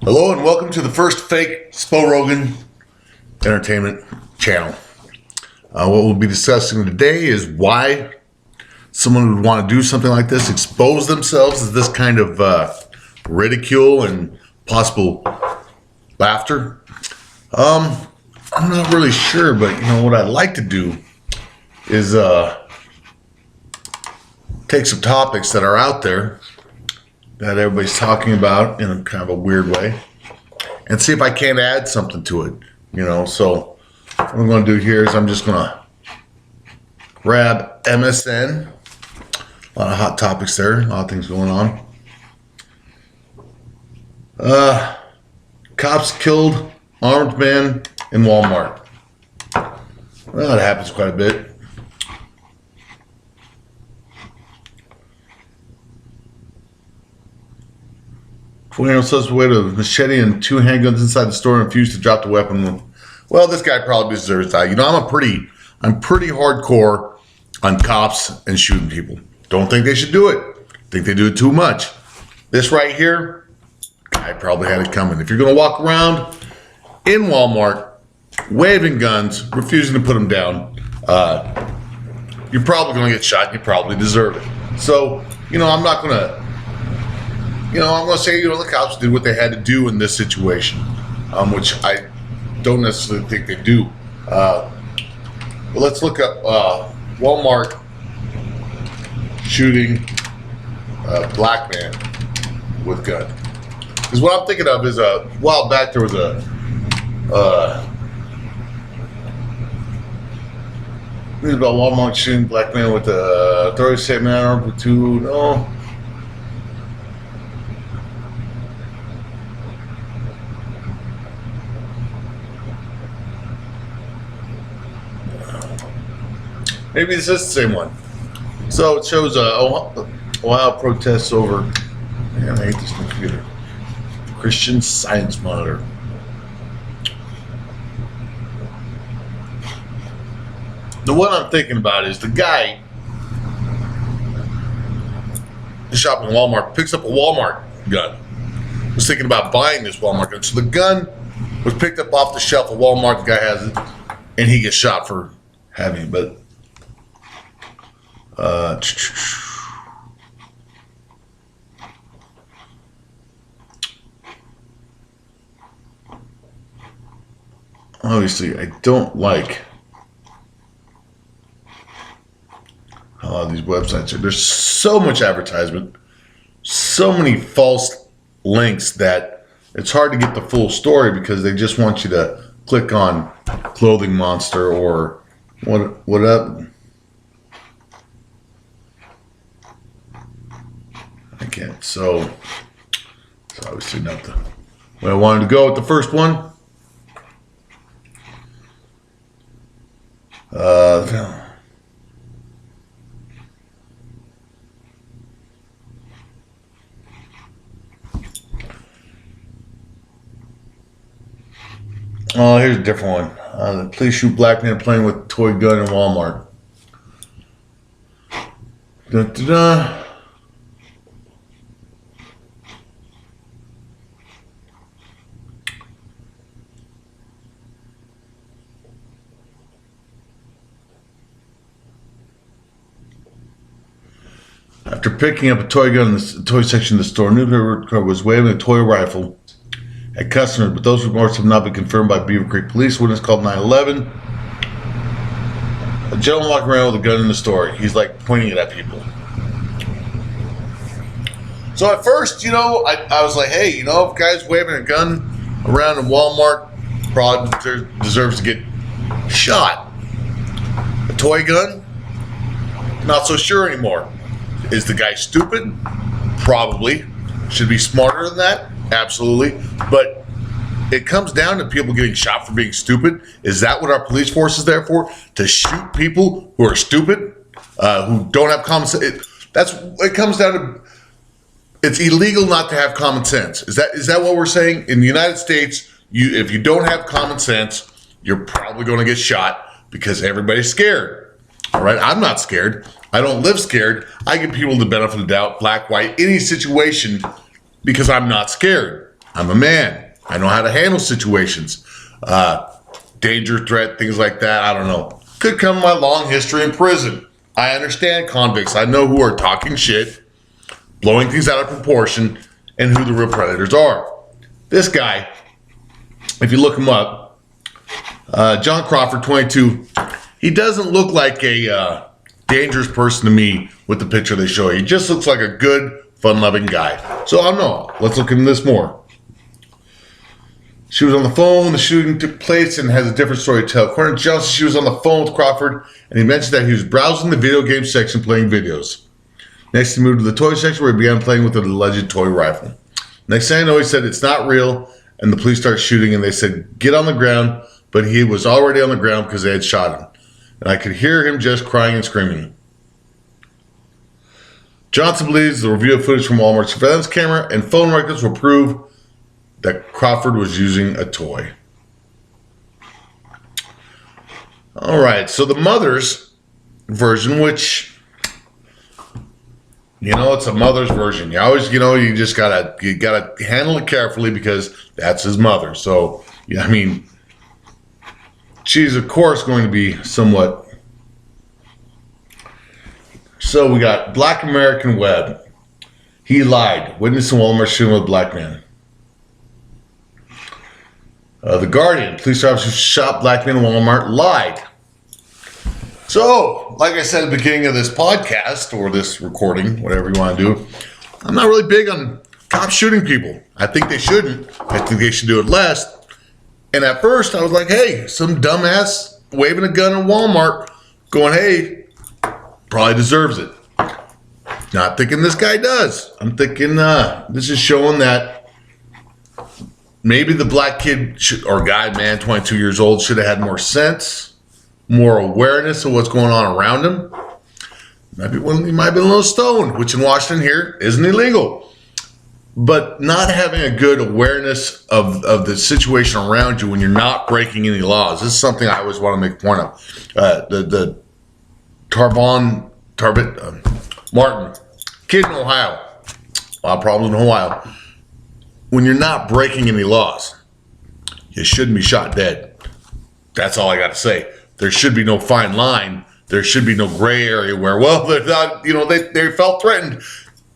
Hello and welcome to the first fake SpoRogan entertainment channel. What we'll be discussing today is why someone would want to do something like this, expose themselves to this kind of ridicule and possible laughter. I'm not really sure, but what I'd like to do is take some topics that are out there that everybody's talking about in a kind of a weird way, and see if I can't add something to it. So what I'm going to do here is I'm just going to grab MSN. A lot of hot topics there, a lot of things going on. Cops killed armed man in Walmart. Well, that happens quite a bit. Tornado suspect with a machete and 2 handguns inside the store and refused to drop the weapon. Well, this guy probably deserves that. I'm pretty hardcore on cops and shooting people. Don't think they should do it. Think they do it too much. This right here, guy probably had it coming. If you're going to walk around in Walmart waving guns, refusing to put them down, you're probably going to get shot. You probably deserve it. So, I'm not going to. I'm going to say, the cops did what they had to do in this situation, which I don't necessarily think they do. But let's look up Walmart shooting a black man with gun. Because what I'm thinking of is a while back there was a news about Walmart shooting black man with a 37 man armed with 2. No. Maybe this is the same one. So it shows Ohio protests over. Man, I hate this new computer. Christian Science Monitor. The one I'm thinking about is the guy shopping at Walmart picks up a Walmart gun. Was thinking about buying this Walmart gun. So the gun was picked up off the shelf of Walmart. The guy has it, and he gets shot for having it. But obviously, I don't like how a lot of these websites are. There's so much advertisement, so many false links that it's hard to get the full story because they just want you to click on Clothing Monster or whatever. I can't. So it's obviously not the way I wanted to go with the first one. Oh, here's a different one. The police shoot black man playing with toy gun in Walmart. Da-da-da. After picking up a toy gun in the toy section of the store, Newberg was waving a toy rifle at customers, but those reports have not been confirmed by Beaver Creek Police. Witness called 911. A gentleman walking around with a gun in the store. He's like pointing it at people. So at first, I was like, hey, if a guy's waving a gun around in Walmart, probably deserves to get shot. A toy gun? Not so sure anymore. Is the guy stupid? Probably. Should be smarter than that? Absolutely. But it comes down to people getting shot for being stupid. Is that what our police force is there for? To shoot people who are stupid, who don't have common sense? It comes down to, it's illegal not to have common sense. Is that what we're saying? In the United States, if you don't have common sense, you're probably going to get shot because everybody's scared. All right, I'm not scared. I don't live scared. I give people the benefit of the doubt, black, white, any situation, because I'm not scared. I'm a man. I know how to handle situations. Danger, threat, things like that. I don't know. Could come my long history in prison. I understand convicts. I know who are talking shit, blowing things out of proportion, and who the real predators are. This guy, if you look him up, John Crawford, 22, he doesn't look like a dangerous person to me with the picture they show you. He just looks like a good, fun-loving guy. So I don't know. Let's look into this more. She was on the phone. The shooting took place and has a different story to tell. According to Johnson, she was on the phone with Crawford, and he mentioned that he was browsing the video game section playing videos. Next, he moved to the toy section where he began playing with an alleged toy rifle. Next thing I know, he said, it's not real, and the police started shooting, and they said, get on the ground, but he was already on the ground because they had shot him. And I could hear him just crying and screaming. Johnson believes the review of footage from Walmart's surveillance camera and phone records will prove that Crawford was using a toy. All right, so the mother's version, which, it's a mother's version. You always, you just gotta handle it carefully because that's his mother. So, she's of course going to be somewhat. So we got Black American Web. He lied. Witness in Walmart shooting with a black man. The Guardian, police officer shot black man in Walmart, lied. So, like I said at the beginning of this podcast, or this recording, whatever you want to do, I'm not really big on cops shooting people. I think they shouldn't. I think they should do it less. And at first, I was like, hey, some dumbass waving a gun in Walmart going, hey, probably deserves it. Not thinking this guy does. I'm thinking this is showing that maybe the black kid or guy, man, 22 years old, should have had more sense, more awareness of what's going on around him. He might be a little stoned, which in Washington here isn't illegal. But not having a good awareness of the situation around you when you're not breaking any laws. This is something I always want to make a point of. The Martin, kid in Ohio, a lot of problems in Ohio. When you're not breaking any laws, you shouldn't be shot dead. That's all I got to say. There should be no fine line. There should be no gray area where, well, they're not, they felt threatened.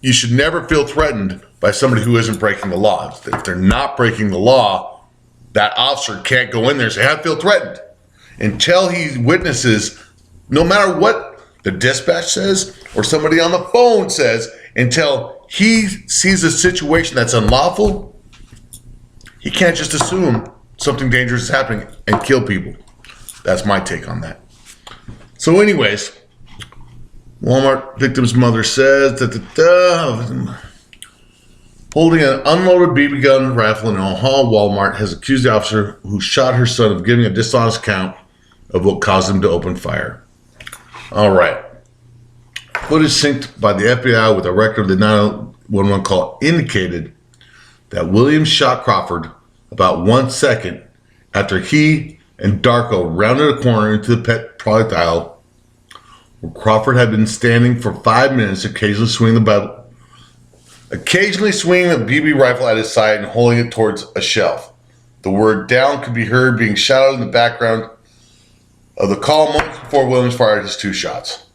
You should never feel threatened by somebody who isn't breaking the law. If they're not breaking the law, that officer can't go in there and say, I feel threatened. Until he witnesses, no matter what the dispatch says or somebody on the phone says, until he sees a situation that's unlawful, he can't just assume something dangerous is happening and kill people. That's my take on that. So anyways, Walmart victim's mother says holding an unloaded BB gun rifle in Omaha Walmart has accused the officer who shot her son of giving a dishonest account of what caused him to open fire. All right. Footage synced by the FBI with a record of the 911 call indicated that Williams shot Crawford about 1 second after he and Darko rounded a corner into the pet product aisle where Crawford had been standing for 5 minutes, occasionally swinging the BB rifle at his side and holding it towards a shelf. The word down could be heard being shouted in the background of the call moments before Williams fired his 2 shots.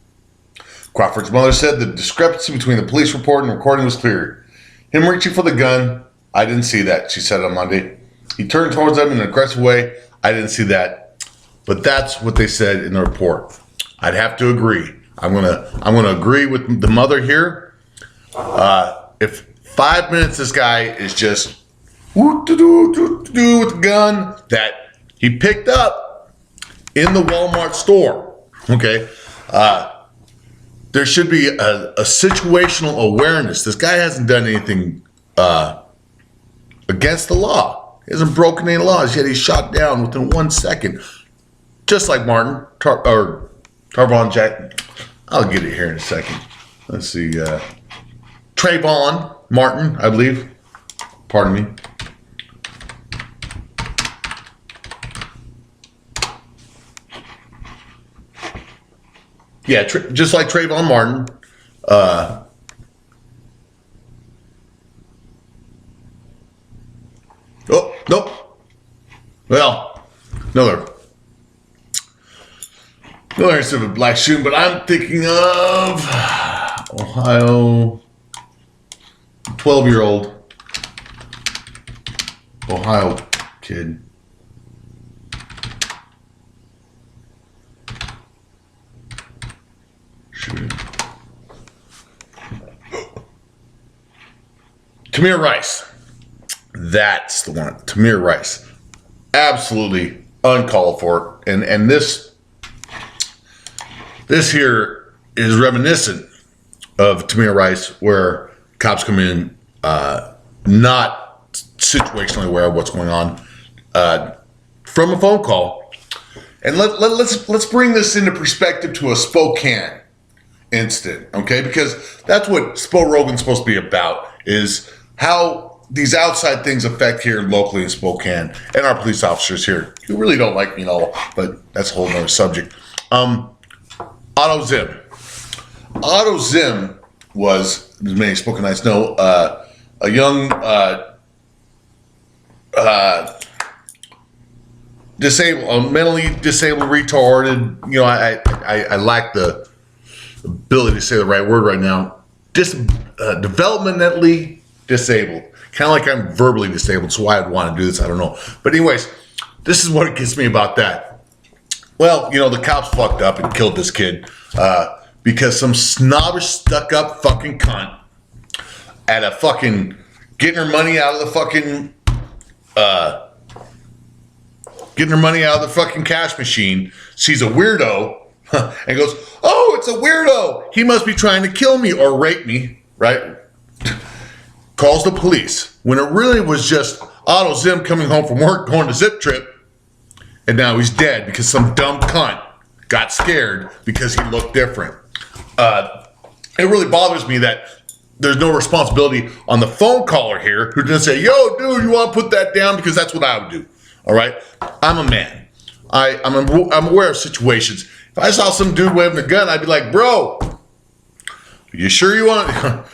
Crawford's mother said the discrepancy between the police report and recording was clear. Him reaching for the gun, I didn't see that, she said on Monday. He turned towards them in an aggressive way. I didn't see that. But that's what they said in the report. I'd have to agree. I'm gonna agree with the mother here. If 5 minutes this guy is just with the gun that he picked up in the Walmart store, okay, there should be a situational awareness. This guy hasn't done anything against the law. He hasn't broken any laws, yet he's shot down within 1 second. Just like Martin, Tarvon Jack. I'll get it here in a second. Let's see. Trayvon Martin, I believe. Pardon me. Yeah, just like Trayvon Martin. Oh, nope. Well, another instance of a black shooting, but I'm thinking of Ohio, 12-year-old Ohio kid. Shooting. Tamir Rice. That's the one. Tamir Rice. Absolutely uncalled for. And this here is reminiscent of Tamir Rice, where cops come in not situationally aware of what's going on from a phone call. And let's bring this into perspective to a Spokane incident, okay? Because that's what SpoRogan's supposed to be about, is how these outside things affect here locally in Spokane and our police officers here, who really don't like me at all, but that's a whole nother subject. Otto Zim. Otto Zim was, as many Spokanites know, a young disabled, mentally disabled, retarded. You know, I lack the ability to say the right word right now. Developmentally disabled. Kind of like I'm verbally disabled, so why I'd want to do this, I don't know. But anyways, this is what gets me about that. Well, you know, the cops fucked up and killed this kid because some snobbish, stuck-up fucking cunt at a fucking getting her money out of the fucking cash machine, sees a weirdo and goes, "Oh, it's a weirdo. He must be trying to kill me or rape me," right? Calls the police when it really was just Otto Zim coming home from work, going to Zip Trip, and now he's dead because some dumb cunt got scared because he looked different. It really bothers me that there's no responsibility on the phone caller here who didn't say, "Yo, dude, you want to put that down?" Because that's what I would do. All right, I'm a man. I'm aware of situations. If I saw some dude waving a gun, I'd be like, "Bro, you sure you want?"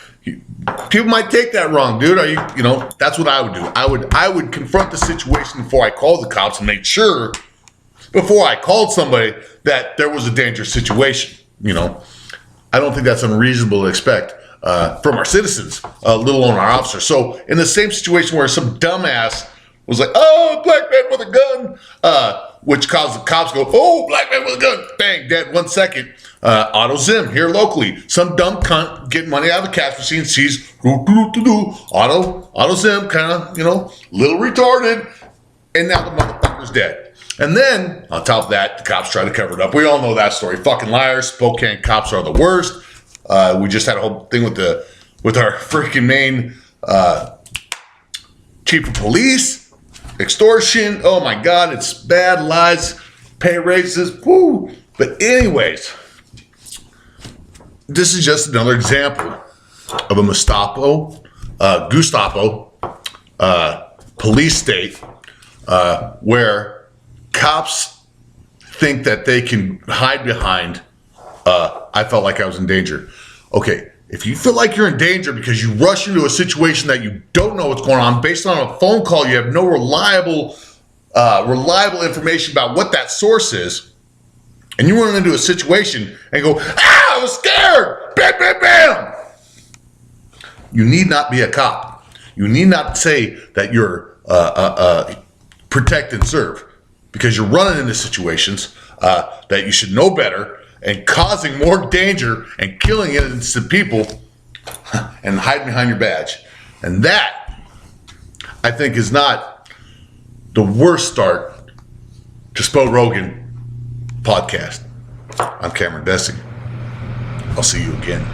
People might take that wrong, dude. Are you? You know, that's what I would do. I would confront the situation before I called the cops and make sure before I called somebody that there was a dangerous situation. You know, I don't think that's unreasonable to expect from our citizens, let alone our officers. So in the same situation where some dumbass was like, "Oh, black man with a gun," which caused the cops to go, "Oh, black man with a gun," bang, dead 1 second. Otto Zim here locally, some dumb cunt getting money out of the cash machine, sees Otto Zim, kind of, you know, little retarded, and now the motherfucker's dead. And then on top of that, the cops try to cover it up. We all know that story. Fucking liars. Spokane cops are the worst. We just had a whole thing with our freaking main chief of police, extortion. Oh my God, it's bad, lies, pay raises. Woo. But anyways, this is just another example of a Gestapo police state where cops think that they can hide behind, I felt like I was in danger. Okay, if you feel like you're in danger because you rush into a situation that you don't know what's going on, based on a phone call, you have no reliable information about what that source is, and you run into a situation and go, "Ah, I was scared, bam, bam, bam." You need not be a cop. You need not say that you're protect and serve, because you're running into situations that you should know better and causing more danger and killing innocent people and hiding behind your badge. And that, I think, is not the worst start to SpoRogan podcast. I'm Cameron Dessing. I'll see you again.